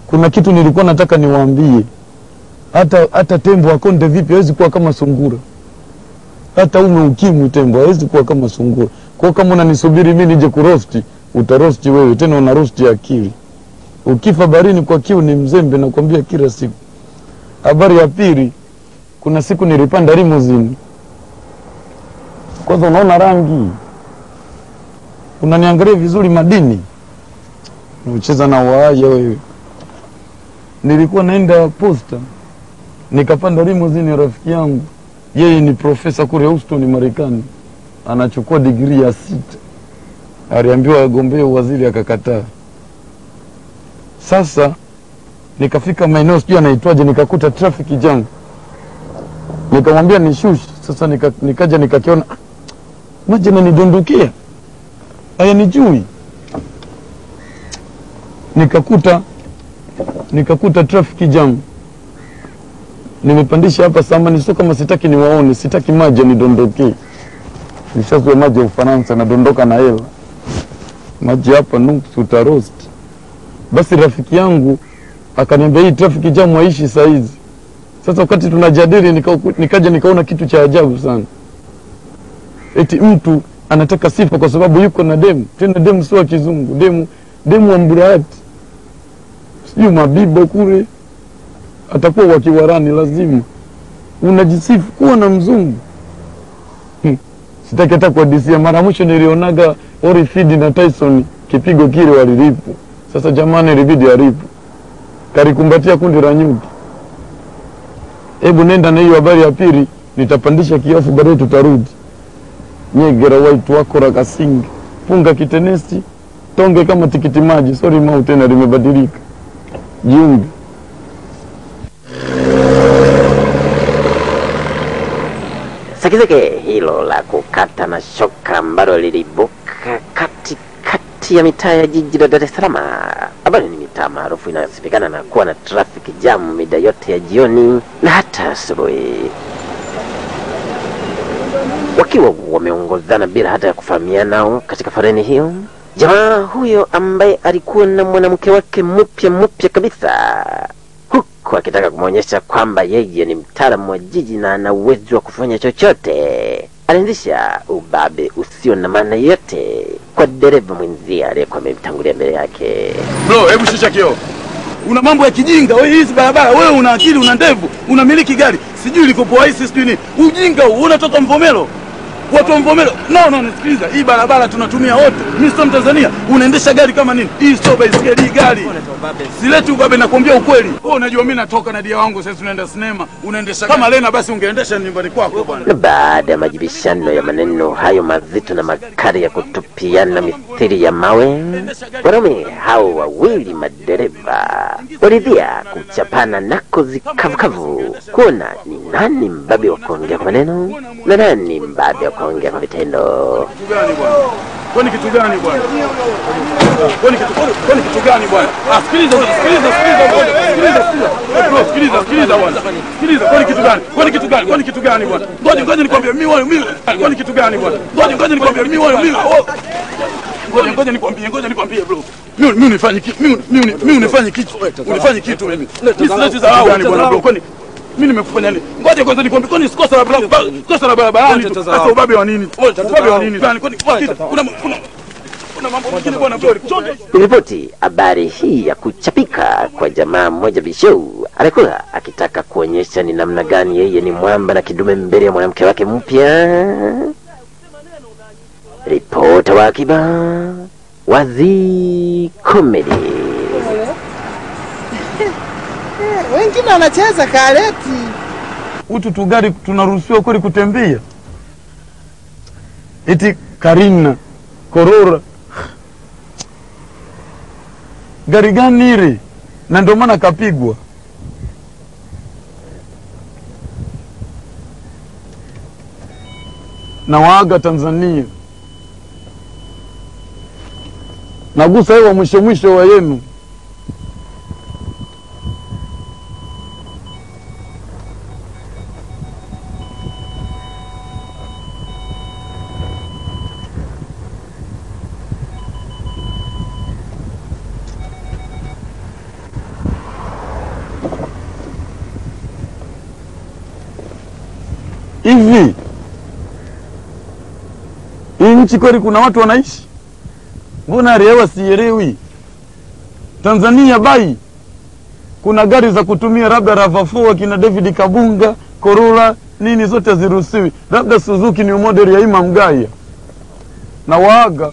kuna kitu nilikuwa nataka niwaambie. Hata tembo akonde vipi hawezi kuwa kama sungura. Hata ukimwi tembo hawezi kuwa kama sungura. Kwa kama unanisubiri mimi nije kurosti, utarosti wewe, tena una rosti akili. Ukifa barini kwa kiu ni mzembe, nakwambia kila siku. Habari ya pili, kuna siku nilipanda limousine. Kwanza unaona rangi, unaniangalia vizuri madini, unacheza na waya wewe. Nilikuwa naenda posta, nikapanda limousine ya rafiki yangu. Yeye ni profesa kule Houston Marekani, anachukua degree ya 6. Aliambiwa agombee waziri akakataa. Sasa nikafika maeneo sijui anaitwaje, nikakuta traffic jam. Nikamwambia nishushi. Sasa nikaja nikakiona maji yananidondokia. Haya nijui. Nikakuta traffic jam. Nimepandisha hapa samani, sio kama sitaki niwaone, sitaki maji yanidondokee. Nishazoea maji ya Ufaransa na dondoka na hela. Maji hapa nusu utaroast. Basi rafiki yangu akaniambia hii traffic jam haishi saa hizi. Sasa wakati tunajadili nikaja nikaona kitu cha ajabu sana. Eti mtu anataka sifa kwa sababu yuko na demu. Tena demu sio kizungu, demu wa Mburahati. Sijui Mabibo kule. Atakuwa wakiwarani lazima. Unajisifu kuwa na mzungu. Sitaki hata kwa DC. Mara mwisho nilionaga Holyfield na Tyson kipigo kile walilipu. Sasa jamani ilibidi alipu. Karikumbatia kundi la nyuki. Hebu nenda na hiyo habari ya pili, nitapandisha kiafu baadaye tutarudi. Nyegera white wako rakasingi. Funga kitenesi, tonge kama tikiti maji. Sorry mau tena limebadilika. Jiunge. Sakizeke hilo la kukata na shoka ambalo lilibuka katikati ya mitaa ya jiji la Dar es Salaam. Habari ni mitaa maarufu inayosifika na kuwa na traffic jam mida yote ya jioni na hata asubuhi. Wakiwa wameongozana bila hata ya kufahamiana katika foleni hiyo, jamaa huyo ambaye alikuwa na mwanamke wake mpya kabisa, huku akitaka kumuonyesha kwamba yeye ni mtaalamu wa jiji na ana uwezo wa kufanya chochote, alianzisha ubabe usio na maana yote kwa dereva mwenzia aliyekuwa amemtangulia mbele yake. Bro, hebu shusha kioo. Una mambo ya kijinga, wewe hizi barabara, wewe una akili, una ndevu, unamiliki gari. Sijui likopoa hisi sijui nini. Ujinga huu, unatoka Mvomero. Watu wa Mvomero. No, nisikiliza. Hii barabara tunatumia wote. Mimi sio Mtanzania. Unaendesha gari kama nini? Hii sio baisikeli, hii gari. Sileti ubabe, nakwambia ukweli. Wewe unajua mimi natoka na dia wangu sasa tunaenda sinema. Unaendesha kama Lena, basi ungeendesha nyumbani kwako bwana. Baada ya majibishano ya maneno hayo mazito na makali ya kutupiana mithili ya mawe, wanaume hao wawili madereva walidhia kuchapana nako zikavukavu kuona ni nani mbabe wa kuongea kwa maneno na nani mbabe wa kuongea kwa vitendo. Kwani kitu gani bwana? Kwani kitu gani bwana? Sikiliza bwana. Sikiliza bwana. Sikiliza, kwani kitu gani? Kwani kitu gani bwana? Ngoja nikwambie mimi. Kwani kitu gani bwana? Ngoja nikwambie mimi. Ngoja nikwambie bro. Mimi unifanye kitu. Unifanye kitu mimi. Sileti za gani bwana bro? Kwani mimi nimekufanya nini? Ngoja kwanza nikwambie, kwani sikosa la barabarani tu. Sasa ubabe wa nini? Ubabe wa nini? Kwani kuna mambo mengine bwana bro. Ripoti habari hii ya kuchapika kwa jamaa mmoja Bishou alikuwa akitaka kuonyesha ni namna gani yeye ni mwamba na kidume mbele ya mwanamke wake mpya. Ripota wa Akiba, Wazi Comedy. Wengine wanacheza kareti. Utu tugari tunaruhusiwa kweli kutembea? Eti Karina, Korora. Gari gani ile? Na ndio maana kapigwa. Na waaga Tanzania. Nagusa hewa mwisho wa yenu. Hivi hii nchi kweli kuna watu wanaishi? Mbona hali ya hewa sielewi? Tanzania bai kuna gari za kutumia labda RAV4 kina David Kabunga, Corolla, nini zote ziruhusiwi. Labda Suzuki ni model ya Imam Gaya na waaga